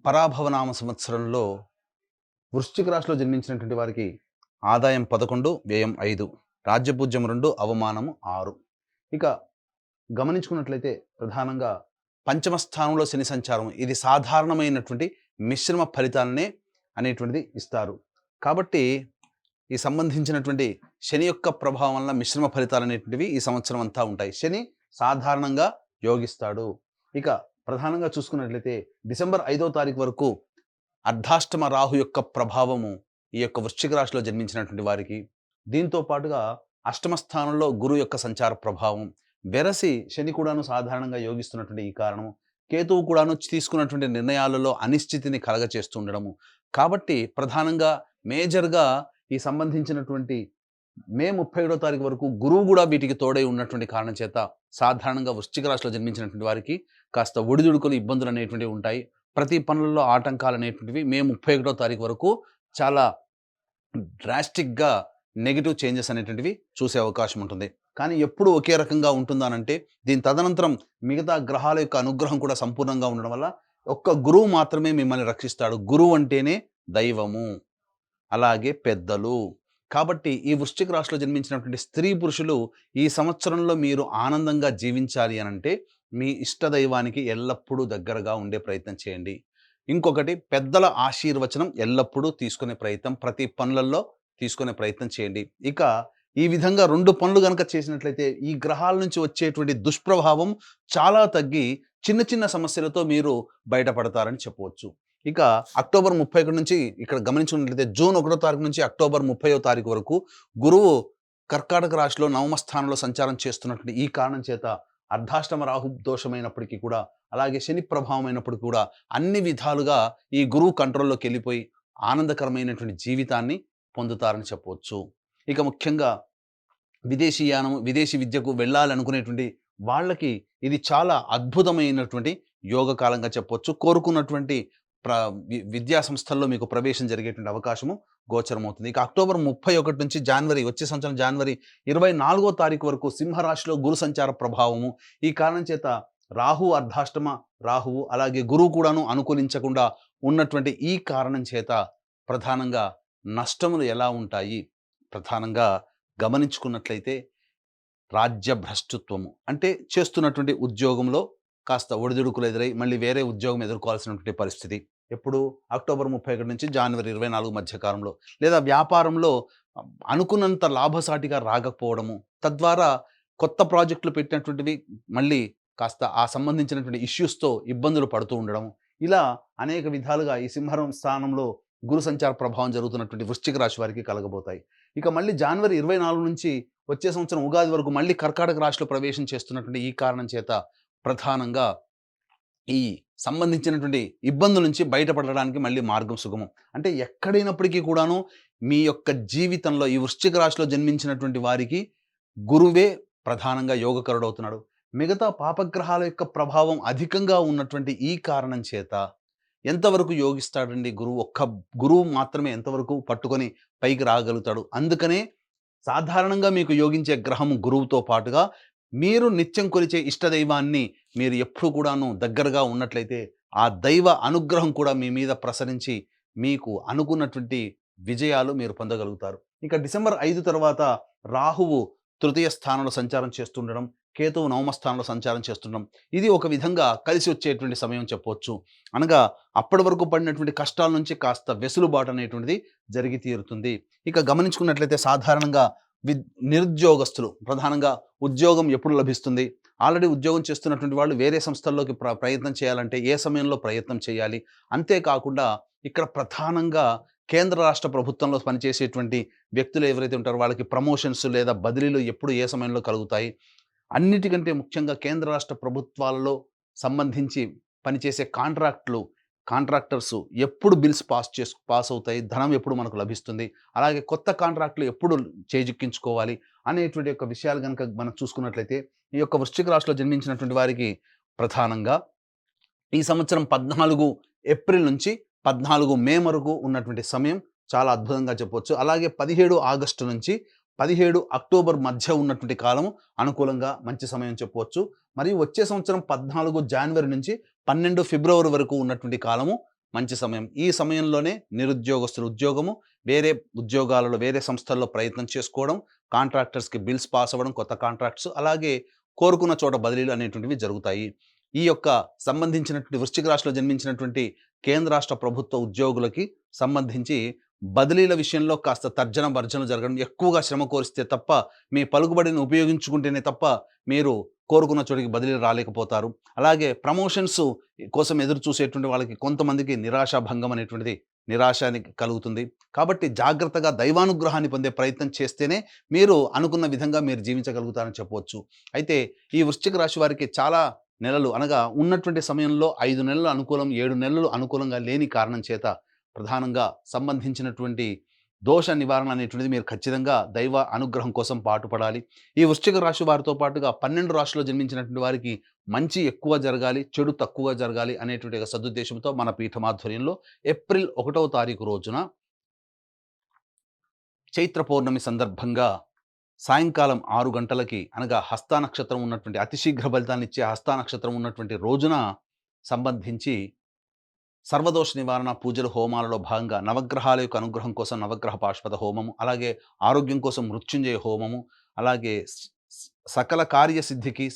పరాభవనామ సంవత్సరంలో వృశ్చిక రాశిలో జన్మించినటువంటి వారికి ఆదాయం 11, వ్యయం 5, రాజ్యపూజ్యం 2, అవమానము 6. ఇక గమనించుకున్నట్లయితే ప్రధానంగా పంచమ స్థానంలో శని సంచారం ఇది సాధారణమైనటువంటి మిశ్రమ ఫలితాలనే అనేటువంటిది ఇస్తారు. కాబట్టి ఈ సంబంధించినటువంటి శని యొక్క ప్రభావం వల్ల మిశ్రమ ఫలితాలు అనేటువంటివి ఈ సంవత్సరం అంతా ఉంటాయి. శని సాధారణంగా యోగిస్తాడు. ఇక ప్రధానంగా చూసుకున్నట్లయితే డిసెంబర్ 5వ తారీఖు వరకు అర్ధాష్టమ రాహు యొక్క ప్రభావము ఈ యొక్క వృశ్చిక రాశిలో జన్మించినటువంటి వారికి, దీంతో పాటుగా అష్టమ స్థానంలో గురు యొక్క సంచార ప్రభావం, వెరసి శని కూడాను సాధారణంగా యోగిస్తున్నటువంటి ఈ కారణము, కేతువు కూడాను తీసుకున్నటువంటి నిర్ణయాలలో అనిశ్చితిని కలగచేస్తుండడము. కాబట్టి ప్రధానంగా మేజర్గా ఈ సంబంధించినటువంటి మే 31వ తారీఖు వరకు గురువు కూడా వీటికి తోడై ఉన్నటువంటి కారణం చేత సాధారణంగా వృశ్చిక రాశిలో జన్మించినటువంటి వారికి కాస్త ఒడిదుడుకులు ఇబ్బందులు అనేటువంటివి ఉంటాయి. ప్రతి పనులలో ఆటంకాలు అనేటువంటివి మే 31వ తారీఖు వరకు చాలా డ్రాస్టిక్గా నెగిటివ్ చేంజెస్ అనేటువంటివి చూసే అవకాశం ఉంటుంది. కానీ ఎప్పుడు ఒకే రకంగా ఉంటుందానంటే దీని తదనంతరం మిగతా గ్రహాల యొక్క అనుగ్రహం కూడా సంపూర్ణంగా ఉండడం వల్ల ఒక్క గురువు మాత్రమే మిమ్మల్ని రక్షిస్తాడు. గురువు అంటేనే దైవము, అలాగే పెద్దలు. కాబట్టి ఈ వృశ్చిక రాశిలో జన్మించినటువంటి స్త్రీ పురుషులు ఈ సంవత్సరంలో మీరు ఆనందంగా జీవించాలి అనంటే మీ ఇష్ట దైవానికి ఎల్లప్పుడూ దగ్గరగా ఉండే ప్రయత్నం చేయండి. ఇంకొకటి, పెద్దల ఆశీర్వచనం ఎల్లప్పుడూ తీసుకునే ప్రయత్నం, ప్రతి పనులలో తీసుకునే ప్రయత్నం చేయండి. ఇక ఈ విధంగా 2 పనులు గనక చేసినట్లయితే ఈ గ్రహాల నుంచి వచ్చేటువంటి దుష్ప్రభావం చాలా తగ్గి చిన్న చిన్న సమస్యలతో మీరు బయటపడతారని చెప్పవచ్చు. ఇక అక్టోబర్ 31 నుంచి ఇక్కడ గమనించుకున్నట్లయితే జూన్ 1వ తారీఖు నుంచి అక్టోబర్ 30వ తారీఖు వరకు గురువు కర్కాటక రాశిలో నవమ స్థానంలో సంచారం చేస్తున్నటువంటి ఈ కారణం చేత అర్ధాష్టమ రాహు దోషమైనప్పటికీ కూడా, అలాగే శని ప్రభావం అయినప్పటికీ కూడా అన్ని విధాలుగా ఈ గురువు కంట్రోల్లోకి వెళ్ళిపోయి ఆనందకరమైనటువంటి జీవితాన్ని పొందుతారని చెప్పవచ్చు. ఇక ముఖ్యంగా విదేశీయానం, విదేశీ విద్యకు వెళ్ళాలనుకునేటువంటి వాళ్ళకి ఇది చాలా అద్భుతమైనటువంటి యోగకాలంగా చెప్పవచ్చు. కోరుకున్నటువంటి విద్యా సంస్థల్లో మీకు ప్రవేశం జరిగేటువంటి అవకాశము గోచరమవుతుంది. ఇక అక్టోబర్ 31 నుంచి వచ్చే సంవత్సరం జనవరి 24వ తారీఖు వరకు సింహరాశిలో గురు సంచార ప్రభావము, ఈ కారణం చేత అర్ధాష్టమ రాహువు అలాగే గురువు కూడాను అనుకూలించకుండా ఉన్నటువంటి ఈ కారణం చేత ప్రధానంగా నష్టములు ఎలా ఉంటాయి, ప్రధానంగా గమనించుకున్నట్లయితే రాజ్య భ్రష్టత్వము అంటే చేస్తున్నటువంటి ఉద్యోగంలో కాస్త ఒడిదుడుకులు ఎదురై మళ్ళీ వేరే ఉద్యోగం ఎదుర్కోవాల్సినటువంటి పరిస్థితి. ఎప్పుడు అక్టోబర్ 31 నుంచి జనవరి 24 మధ్య కాలంలో, లేదా వ్యాపారంలో అనుకున్నంత లాభసాటిగా రాకపోవడము, తద్వారా కొత్త ప్రాజెక్టులు పెట్టినటువంటివి మళ్ళీ కాస్త ఆ సంబంధించినటువంటి ఇష్యూస్తో ఇబ్బందులు పడుతూ ఉండడం, ఇలా అనేక విధాలుగా ఈ సింహం స్థానంలో గురు సంచార ప్రభావం జరుగుతున్నటువంటి వృశ్చిక రాశి వారికి కలగబోతాయి. ఇక మళ్ళీ జనవరి 24 నుంచి వచ్చే సంవత్సరం ఉగాది వరకు మళ్ళీ కర్కాటక రాశిలో ప్రవేశం చేస్తున్నటువంటి ఈ కారణం చేత ప్రధానంగా ఈ సంబంధించినటువంటి ఇబ్బందుల నుంచి బయటపడడానికి మళ్ళీ మార్గం సుగమం. అంటే ఎక్కడైనప్పటికీ కూడాను మీ యొక్క జీవితంలో ఈ వృశ్చిక రాశిలో జన్మించినటువంటి వారికి గురువే ప్రధానంగా యోగకరుడవుతున్నాడు. మిగతా పాపగ్రహాల యొక్క ప్రభావం అధికంగా ఉన్నటువంటి ఈ కారణం చేత ఎంతవరకు యోగిస్తాడండి గురువు? ఒక్క గురువు మాత్రమే ఎంతవరకు పట్టుకొని పైకి రాగలుగుతాడు. అందుకనే సాధారణంగా మీకు యోగించే గ్రహము గురువుతో పాటుగా మీరు నిత్యం కొలిచే ఇష్టదైవాన్ని మీరు ఎప్పుడు కూడాను దగ్గరగా ఉన్నట్లయితే ఆ దైవ అనుగ్రహం కూడా మీ మీద ప్రసరించి మీకు అనుకున్నటువంటి విజయాలు మీరు పొందగలుగుతారు. ఇక డిసెంబర్ 5 తర్వాత రాహువు తృతీయ స్థానంలో సంచారం చేస్తుండడం, కేతువు నవమ స్థానంలో సంచారం చేస్తుండడం, ఇది ఒక విధంగా కలిసి వచ్చేటువంటి సమయం చెప్పవచ్చు. అనగా అప్పటి వరకు పడినటువంటి కష్టాల నుంచి కాస్త వెసులుబాటు అనేటువంటిది జరిగి తీరుతుంది. ఇక గమనించుకున్నట్లయితే సాధారణంగా నిరుద్యోగస్తులు ప్రధానంగా ఉద్యోగం ఎప్పుడు లభిస్తుంది, ఆల్రెడీ ఉద్యోగం చేస్తున్నటువంటి వాళ్ళు వేరే సంస్థల్లోకి ప్రయత్నం చేయాలంటే ఏ సమయంలో ప్రయత్నం చేయాలి, అంతేకాకుండా ఇక్కడ ప్రధానంగా కేంద్ర రాష్ట్ర ప్రభుత్వంలో పనిచేసేటువంటి వ్యక్తులు ఎవరైతే ఉంటారో వాళ్ళకి ప్రమోషన్స్ లేదా బదిలీలు ఎప్పుడు ఏ సమయంలో కలుగుతాయి, అన్నిటికంటే ముఖ్యంగా కేంద్ర రాష్ట్ర ప్రభుత్వాలలో సంబంధించి పనిచేసే కాంట్రాక్టర్స్ ఎప్పుడు బిల్స్ పాస్ అవుతాయి, ధనం ఎప్పుడు మనకు లభిస్తుంది, అలాగే కొత్త కాంట్రాక్టులు ఎప్పుడు చేజిక్కించుకోవాలి అనేటువంటి యొక్క విషయాలు కనుక మనం చూసుకున్నట్లయితే ఈ యొక్క వృశ్చిక రాశిలో జన్మించినటువంటి వారికి ప్రధానంగా ఈ సంవత్సరం 14 ఏప్రిల్ నుంచి 14 మే వరకు ఉన్నటువంటి సమయం చాలా అద్భుతంగా చెప్పవచ్చు. అలాగే 17 ఆగస్టు నుంచి 17 అక్టోబర్ మధ్య ఉన్నటువంటి కాలము అనుకూలంగా మంచి సమయం చెప్పవచ్చు. మరియు వచ్చే సంవత్సరం 14 జనవరి నుంచి 12 ఫిబ్రవరి వరకు ఉన్నటువంటి కాలము మంచి సమయం. ఈ సమయంలోనే నిరుద్యోగస్తులు ఉద్యోగము, వేరే ఉద్యోగాలలో వేరే సంస్థల్లో ప్రయత్నం చేసుకోవడం, కాంట్రాక్టర్స్‌కి బిల్స్ పాస్ అవ్వడం, కొత్త కాంట్రాక్ట్స్ అలాగే కోరుకున్న చోట బదిలీలు అనేటువంటివి జరుగుతాయి. ఈ యొక్క సంబంధించినటువంటి వృశ్చిక రాశిలో జన్మించినటువంటి కేంద్ర రాష్ట్ర ప్రభుత్వ ఉద్యోగులకి సంబంధించి బదిలీల విషయంలో కాస్త తర్జన భర్జన జరగడం, ఎక్కువగా శ్రమ కోరిస్తే తప్ప, మీ పలుకుబడిని ఉపయోగించుకుంటేనే తప్ప మీరు కోరుకున్న చోటికి బదిలీలు రాలేకపోతారు. అలాగే ప్రమోషన్స్ కోసం ఎదురు చూసేటువంటి వాళ్ళకి కొంతమందికి నిరాశాభంగం అనేటువంటిది నిరాశానికి కలుగుతుంది. కాబట్టి జాగ్రత్తగా దైవానుగ్రహాన్ని పొందే ప్రయత్నం చేస్తేనే మీరు అనుకున్న విధంగా మీరు జీవించగలుగుతారని చెప్పవచ్చు. అయితే ఈ వృశ్చిక రాశి వారికి చాలా నెలలు అనగా ఉన్నటువంటి సమయంలో 5 నెలలు అనుకూలం, 7 నెలలు అనుకూలంగా లేని కారణం చేత ప్రధానంగా సంబంధించినటువంటి దోష నివారణ అనేటువంటిది మీరు ఖచ్చితంగా దైవ అనుగ్రహం కోసం పాటుపడాలి. ఈ వృశ్చిక రాశి వారితో పాటుగా 12 రాశిలో జన్మించినటువంటి వారికి మంచి ఎక్కువ జరగాలి, చెడు తక్కువ జరగాలి అనేటువంటి ఒక సదుద్దేశంతో మన పీఠమాధ్వర్యంలో ఏప్రిల్ 1వ తారీఖు రోజున చైత్ర పౌర్ణమి సందర్భంగా సాయంకాలం 6 గంటలకి అనగా హస్తా నక్షత్రం ఉన్నటువంటి అతి శీఘ్ర ఫలితాన్నిచ్చే హస్తా నక్షత్రం ఉన్నటువంటి రోజున సంబంధించి సర్వదోష నివారణ పూజలు హోమాలలో భాగంగా నవగ్రహాల యొక్క అనుగ్రహం కోసం నవగ్రహ పాశుపత హోమము, అలాగే ఆరోగ్యం కోసం మృత్యుంజయ హోమము, అలాగే సకల కార్యసిద్ధికి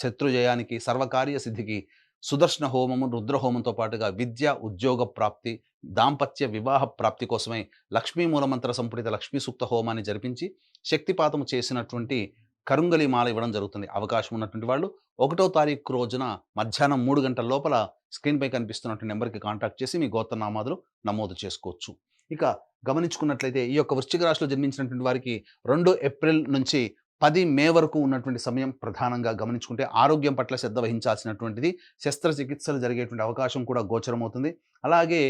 శత్రుజయానికి సర్వకార్య సిద్ధికి సుదర్శన హోమము, రుద్రహోమంతో పాటుగా విద్య ఉద్యోగ ప్రాప్తి, దాంపత్య వివాహ ప్రాప్తి కోసమై లక్ష్మీ మూలమంత్ర సంపుటిత లక్ష్మీ సూక్త హోమాన్ని జరిపించి శక్తిపాతము చేసినటువంటి కరుంగలి మాల ఇవ్వడం జరుగుతుంది. అవకాశం ఉన్నటువంటి వాళ్ళు 1వ తారీఖు రోజున మధ్యాహ్నం 3 గంటల లోపల స్క్రీన్పై కనిపిస్తున్నటువంటి నెంబర్కి కాంటాక్ట్ చేసి మీ గోత్రనామాదులు నమోదు చేసుకోవచ్చు. ఇక గమనించుకున్నట్లయితే ఈ యొక్క వృశ్చిక రాశిలో జన్మించినటువంటి వారికి 2 ఏప్రిల్ నుంచి 10 మే వరకు ఉన్నటువంటి సమయం ప్రధానంగా గమనించుకుంటే ఆరోగ్యం పట్ల శ్రద్ధ వహించాల్సినటువంటిది, శస్త్రచికిత్సలు జరిగేటువంటి అవకాశం కూడా గోచరమవుతుంది. అలాగే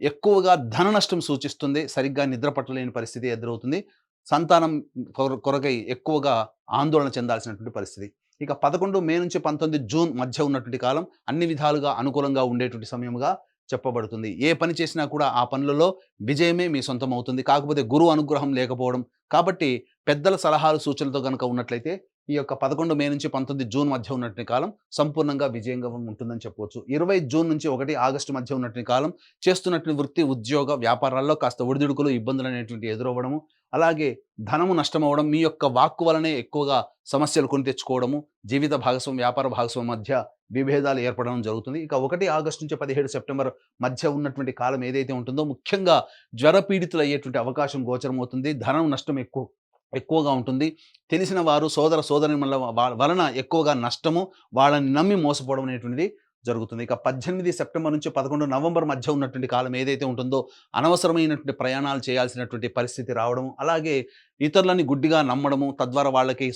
ఎక్కువగా ధన నష్టం సూచిస్తుంది. సరిగ్గా నిద్ర పట్టలేని పరిస్థితి ఎదురవుతుంది. సంతానం కొరకై ఎక్కువగా ఆందోళన చెందాల్సినటువంటి పరిస్థితి. ఇక 11 మే నుంచి 19 జూన్ మధ్య ఉన్నటువంటి కాలం అన్ని విధాలుగా అనుకూలంగా ఉండేటువంటి సమయముగా చెప్పబడుతుంది. ఏ పని చేసినా కూడా ఆ పనులలో విజయమే మీ సొంతం అవుతుంది. కాకపోతే గురువు అనుగ్రహం లేకపోవడం. కాబట్టి పెద్దల సలహాలు సూచనలతో గనుక ఉన్నట్లయితే ఈ యొక్క 11 మే నుంచి 19 జూన్ మధ్య ఉన్నటువంటి కాలం సంపూర్ణంగా విజయంగా ఉంటుందని చెప్పవచ్చు. 20 జూన్ నుంచి 1 ఆగస్టు మధ్య ఉన్నటువంటి కాలం చేస్తున్నటువంటి వృత్తి, ఉద్యోగ, వ్యాపారాల్లో కాస్త ఒడిదుడుకులు, ఇబ్బందులు అనేటువంటి ఎదురవ్వడము, అలాగే ధనము నష్టమవ్వడం, మీ యొక్క వాక్కు వలనే ఎక్కువగా సమస్యలు కొని తెచ్చుకోవడము, జీవిత భాగస్వామి, వ్యాపార భాగస్వామి మధ్య విభేదాలు ఏర్పడడం జరుగుతుంది. ఇక 1 ఆగస్టు నుంచి 17 సెప్టెంబర్ మధ్య ఉన్నటువంటి కాలం ఏదైతే ఉంటుందో ముఖ్యంగా జ్వరపీడితులు అయ్యేటువంటి అవకాశం గోచరమవుతుంది. ధనం నష్టం ఎక్కువగా ఉంటుంది. తెలిసిన వారు సోదర సోదరీమణుల వలన ఎక్కువగా నష్టము, వాళ్ళని నమ్మి మోసపోవడం అనేటువంటిది జరుగుతుంది. ఇక 18 సెప్టెంబర్ నుంచి 11 నవంబర్ మధ్య ఉన్నటువంటి కాలం ఏదైతే ఉంటుందో అనవసరమైనటువంటి ప్రయాణాలు చేయాల్సినటువంటి పరిస్థితి రావడం, అలాగే ఇతరులని గుడ్డిగా నమ్మడము, తద్వారా వాళ్ళకి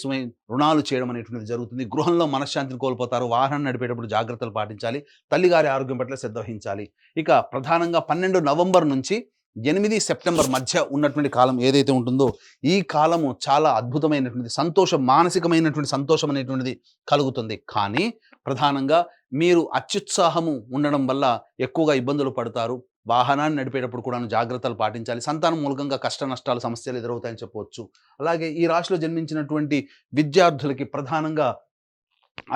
రుణాలు చేయడం అనేటువంటిది జరుగుతుంది. గృహంలో మనశ్శాంతిని కోల్పోతారు. వాహనం నడిపేటప్పుడు జాగ్రత్తలు పాటించాలి. తల్లిగారి ఆరోగ్యం పట్ల శ్రద్ధ వహించాలి. ఇక ప్రధానంగా 12 నవంబర్ నుంచి 8 సెప్టెంబర్ మధ్య ఉన్నటువంటి కాలం ఏదైతే ఉంటుందో ఈ కాలము చాలా అద్భుతమైనటువంటి మానసికమైనటువంటి సంతోషం అనేటువంటిది కలుగుతుంది. కానీ ప్రధానంగా మీరు అత్యుత్సాహము ఉండడం వల్ల ఎక్కువగా ఇబ్బందులు పడతారు. వాహనాన్ని నడిపేటప్పుడు కూడా జాగ్రత్తలు పాటించాలి. సంతానం మూలకంగా కష్ట నష్టాలు, సమస్యలు ఎదురవుతాయని చెప్పవచ్చు. అలాగే ఈ రాశిలో జన్మించినటువంటి విద్యార్థులకి ప్రధానంగా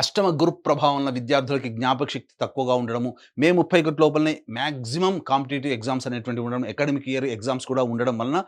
అష్టమ గురు ప్రభావం వల్ల విద్యార్థులకి జ్ఞాపక శక్తి తక్కువగా ఉండడము, మే 31 లోపలనే మ్యాక్సిమం కాంపిటేటివ్ ఎగ్జామ్స్ అనేటువంటివి ఉండడం, అకాడమిక్ ఇయర్ ఎగ్జామ్స్ కూడా ఉండడం వలన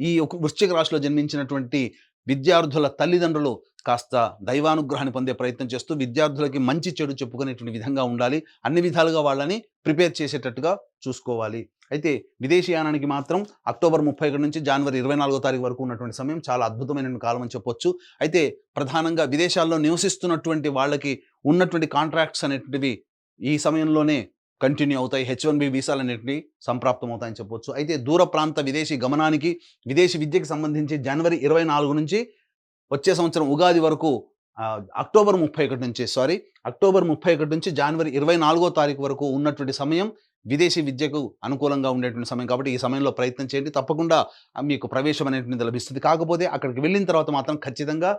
ఈ వృశ్చిక రాశిలో జన్మించినటువంటి విద్యార్థుల తల్లిదండ్రులు కాస్త దైవానుగ్రహాన్ని పొందే ప్రయత్నం చేస్తూ విద్యార్థులకి మంచి చెడు చెప్పుకునేటువంటి విధంగా ఉండాలి. అన్ని విధాలుగా వాళ్ళని ప్రిపేర్ చేసేటట్టుగా చూసుకోవాలి. అయితే విదేశీయానానికి మాత్రం అక్టోబర్ 31 నుంచి జనవరి 24వ తారీఖు వరకు ఉన్నటువంటి సమయం చాలా అద్భుతమైన కాలం అని చెప్పొచ్చు. అయితే ప్రధానంగా విదేశాల్లో నివసిస్తున్నటువంటి వాళ్ళకి ఉన్నటువంటి కాంట్రాక్ట్స్ అనేటివి ఈ సమయంలోనే కంటిన్యూ అవుతాయి. H1B వీసాలు అనేటివి సంప్రాప్తం అవుతాయని చెప్పొచ్చు. అయితే దూర ప్రాంత విదేశీ గమనానికి, విదేశీ విద్యకి సంబంధించి జనవరి 24 నుంచి వచ్చే సంవత్సరం ఉగాది వరకు అక్టోబర్ 31 నుంచి జనవరి 24వ తారీఖు వరకు ఉన్నటువంటి సమయం విదేశీ విద్యకు అనుకూలంగా ఉండేటువంటి సమయం. కాబట్టి ఈ సమయంలో ప్రయత్నం చేయండి. తప్పకుండా మీకు ప్రవేశం అనేటువంటిది లభిస్తుంది. కాకపోతే అక్కడికి వెళ్ళిన తర్వాత మాత్రం ఖచ్చితంగా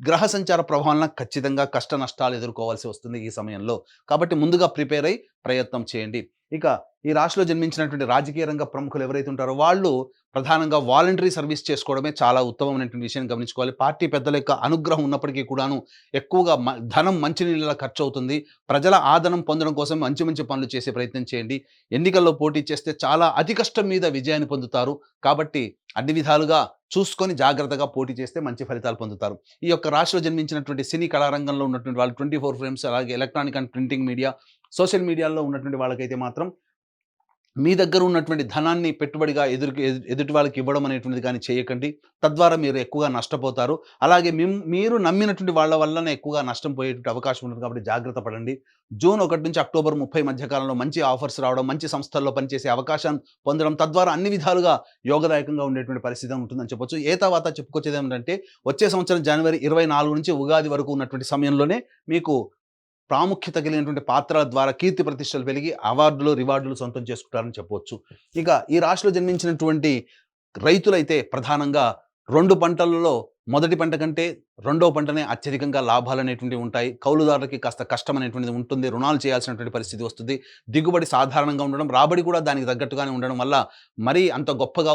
గ్రహ సంచార ప్రభావం ఖచ్చితంగా కష్ట నష్టాలు ఎదుర్కోవాల్సి వస్తుంది ఈ సమయంలో. కాబట్టి ముందుగా ప్రిపేర్ అయ్యి ప్రయత్నం చేయండి. ఇక ఈ రాశిలో జన్మించినటువంటి రాజకీయ రంగ ప్రముఖులు ఎవరైతే ఉంటారో వాళ్ళు ప్రధానంగా వాలంటరీ సర్వీస్ చేసుకోవడమే చాలా ఉత్తమమైనటువంటి విషయాన్ని గమనించుకోవాలి. పార్టీ పెద్దల యొక్క అనుగ్రహం ఉన్నప్పటికీ కూడాను ఎక్కువగా ధనం మంచినీళ్ళలా ఖర్చవుతుంది. ప్రజల ఆదరణ పొందడం కోసం మంచి మంచి పనులు చేసే ప్రయత్నం చేయండి. ఎన్నికల్లో పోటీ చేస్తే చాలా అతి కష్టం మీద విజయాన్ని పొందుతారు. కాబట్టి అన్ని విధాలుగా చూసుకొని జాగ్రత్తగా పోటీ చేస్తే మంచి ఫలితాలు పొందుతారు. ఈ యొక్క రాశిలో జన్మించినటువంటి సినీ కళారంగంలో ఉన్నటువంటి వాళ్ళు 24 ఫ్రేమ్స్ అలాగే electronic and printing media, social మీడియాలో ఉన్నటువంటి వాళ్ళకైతే మాత్రం మీ దగ్గర ఉన్నటువంటి ధనాన్ని పెట్టుబడిగా ఎదుటి వాళ్ళకి ఇవ్వడం అనేటువంటిది కానీ చేయకండి. తద్వారా మీరు ఎక్కువగా నష్టపోతారు. అలాగే మీరు నమ్మినటువంటి వాళ్ళ వల్లనే ఎక్కువగా నష్టం పోయేటువంటి అవకాశం ఉంటుంది కాబట్టి జాగ్రత్త పడండి. జూన్ 1 నుంచి అక్టోబర్ 30 మధ్య కాలంలో మంచి ఆఫర్స్ రావడం, మంచి సంస్థల్లో పనిచేసే అవకాశాన్ని పొందడం, తద్వారా అన్ని విధాలుగా యోగదాయకంగా ఉండేటువంటి పరిస్థితి ఉంటుందని చెప్పొచ్చు. తర్వాత చెప్పుకొచ్చేది ఏమిటంటే వచ్చే సంవత్సరం జనవరి 24 నుంచి ఉగాది వరకు ఉన్నటువంటి సమయంలోనే మీకు ప్రాముఖ్యత కలిగినటువంటి పాత్రల ద్వారా కీర్తి ప్రతిష్టలు పెరిగి అవార్డులు, రివార్డులు సొంతం చేసుకుంటారని చెప్పవచ్చు. ఇక ఈ రాశిలో జన్మించినటువంటి రైతులైతే ప్రధానంగా 2 పంటలలో మొదటి పంట కంటే రెండో పంటనే అత్యధికంగా లాభాలనేటువంటివి ఉంటాయి. కౌలుదారులకి కాస్త కష్టం అనేటువంటిది ఉంటుంది. రుణాలు చేయాల్సినటువంటి పరిస్థితి వస్తుంది. దిగుబడి సాధారణంగా ఉండడం, రాబడి కూడా దానికి తగ్గట్టుగానే ఉండడం వల్ల మరీ అంత గొప్పగా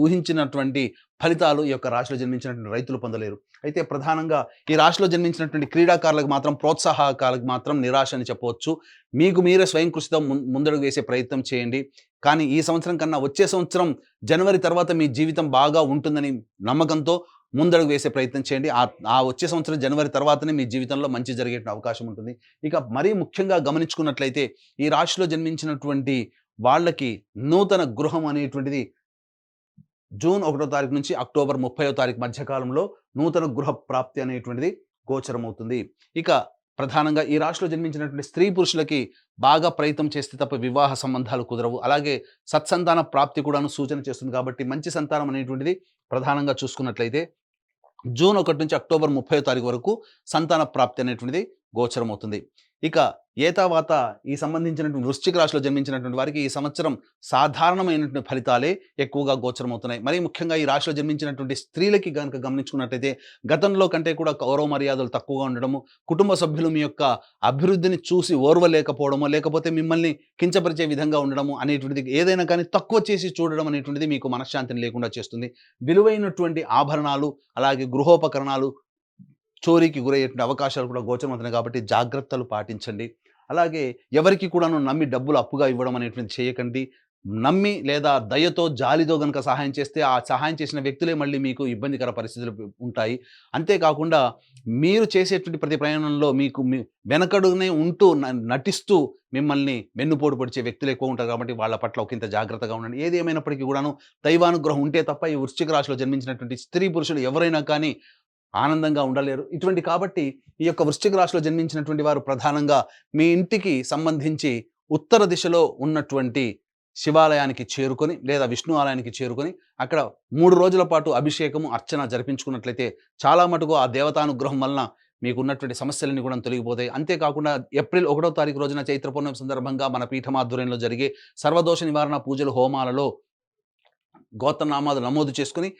ఊహించినటువంటి ఫలితాలు ఈ యొక్క రాశిలో జన్మించినటువంటి రైతులు పొందలేరు. అయితే ప్రధానంగా ఈ రాశిలో జన్మించినటువంటి క్రీడాకారులకు మాత్రం, ప్రోత్సాహకాలకు మాత్రం నిరాశ అని చెప్పవచ్చు. మీకు మీరే స్వయం కృషితో ముందడుగు వేసే ప్రయత్నం చేయండి. కానీ ఈ సంవత్సరం కన్నా వచ్చే సంవత్సరం జనవరి తర్వాత మీ జీవితం బాగా ఉంటుందని నమ్మకంతో ముందడుగు వేసే ప్రయత్నం చేయండి. ఆ వచ్చే సంవత్సరం జనవరి తర్వాతనే మీ జీవితంలో మంచి జరిగే అవకాశం ఉంటుంది. ఇక మరీ ముఖ్యంగా గమనించుకున్నట్లయితే ఈ రాశిలో జన్మించినటువంటి వాళ్ళకి నూతన గృహం అనేటువంటిది జూన్ 1వ తారీఖు నుంచి అక్టోబర్ 30వ తారీఖు మధ్య కాలంలో నూతన గృహ ప్రాప్తి అనేటువంటిది గోచరమవుతుంది. ఇక ప్రధానంగా ఈ రాశిలో జన్మించినటువంటి స్త్రీ పురుషులకి బాగా ప్రయత్నం చేస్తే తప్ప వివాహ సంబంధాలు కుదరవు. అలాగే సత్సంతాన ప్రాప్తి కూడాను సూచన చేస్తుంది కాబట్టి మంచి సంతానం అనేటువంటిది ప్రధానంగా చూసుకున్నట్లయితే జూన్ 1 నుంచి అక్టోబర్ 30వ తారీఖు వరకు సంతాన ప్రాప్తి అనేటువంటిది గోచరమవుతుంది. ఇక తర్వాత ఈ సంబంధించినటువంటి వృశ్చిక రాశిలో జన్మించినటువంటి వారికి ఈ సంవత్సరం సాధారణమైనటువంటి ఫలితాలే ఎక్కువగా గోచరమవుతున్నాయి. మరీ ముఖ్యంగా ఈ రాశిలో జన్మించినటువంటి స్త్రీలకి గనుక గమనించుకున్నట్లయితే గతంలో కంటే కూడా గౌరవ మర్యాదలు తక్కువగా ఉండడము, కుటుంబ సభ్యులు మీ యొక్క అభివృద్ధిని చూసి ఓర్వలేకపోవడమో, లేకపోతే మిమ్మల్ని కించపరిచే విధంగా ఉండడము అనేటువంటిది ఏదైనా కానీ తక్కువ చేసి చూడడం అనేటువంటిది మీకు మనశ్శాంతిని లేకుండా చేస్తుంది. విలువైనటువంటి ఆభరణాలు అలాగే గృహోపకరణాలు చోరీకి గురయ్యేటువంటి అవకాశాలు కూడా గోచరమవుతున్నాయి కాబట్టి జాగ్రత్తలు పాటించండి. అలాగే ఎవరికి కూడాను నమ్మి డబ్బులు అప్పుగా ఇవ్వడం అనేటువంటిది చేయకండి. నమ్మి లేదా దయతో, జాలితో గనుక సహాయం చేస్తే ఆ సహాయం చేసిన వ్యక్తులే మళ్ళీ మీకు ఇబ్బందికర పరిస్థితులు ఉంటాయి. అంతేకాకుండా మీరు చేసేటువంటి ప్రతి ప్రయాణంలో మీకు వెనకడునే ఉంటూ నటిస్తూ మిమ్మల్ని వెన్నుపోటు పొడిచే వ్యక్తులు ఎక్కువ ఉంటారు కాబట్టి వాళ్ళ పట్ల ఒకంత జాగ్రత్తగా ఉండండి. ఏది ఏమైనప్పటికీ కూడాను దైవానుగ్రహం ఉంటే తప్ప ఈ వృశ్చిక రాశిలో జన్మించినటువంటి స్త్రీ పురుషులు ఎవరైనా కానీ ఆనందంగా ఉండలేరు. కాబట్టి ఈ యొక్క వృశ్చిక రాశిలో జన్మించినటువంటి వారు ప్రధానంగా మీ ఇంటికి సంబంధించి ఉత్తర దిశలో ఉన్నటువంటి శివాలయానికి చేరుకొని లేదా విష్ణు ఆలయానికి చేరుకొని అక్కడ 3 రోజుల పాటు అభిషేకము, అర్చన జరిపించుకున్నట్లయితే చాలా మటుకు ఆ దేవతానుగ్రహం వలన మీకున్నటువంటి సమస్యలన్నీ కూడా తొలగిపోతాయి. అంతేకాకుండా ఏప్రిల్ 1వ తారీఖు రోజున చైత్ర పౌర్ణమి సందర్భంగా మన పీఠమాధ్వర్యంలో జరిగే సర్వదోష నివారణ పూజలు, హోమాలలో గోత్రనామాలు నమోదు చేసుకొని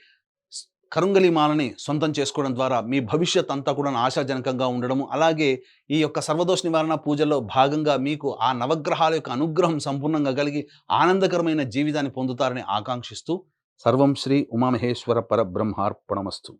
కరుంగలి మాలని సొంతం చేసుకోవడం ద్వారా మీ భవిష్యత్ అంతా కూడా ఆశాజనకంగా ఉండడము, అలాగే ఈ యొక్క సర్వదోష నివారణ పూజల్లో భాగంగా మీకు ఆ నవగ్రహాల యొక్క అనుగ్రహం సంపూర్ణంగా కలిగి ఆనందకరమైన జీవితాన్ని పొందుతారని ఆకాంక్షిస్తూ సర్వం శ్రీ ఉమామహేశ్వర పరబ్రహ్మార్పణమస్తు.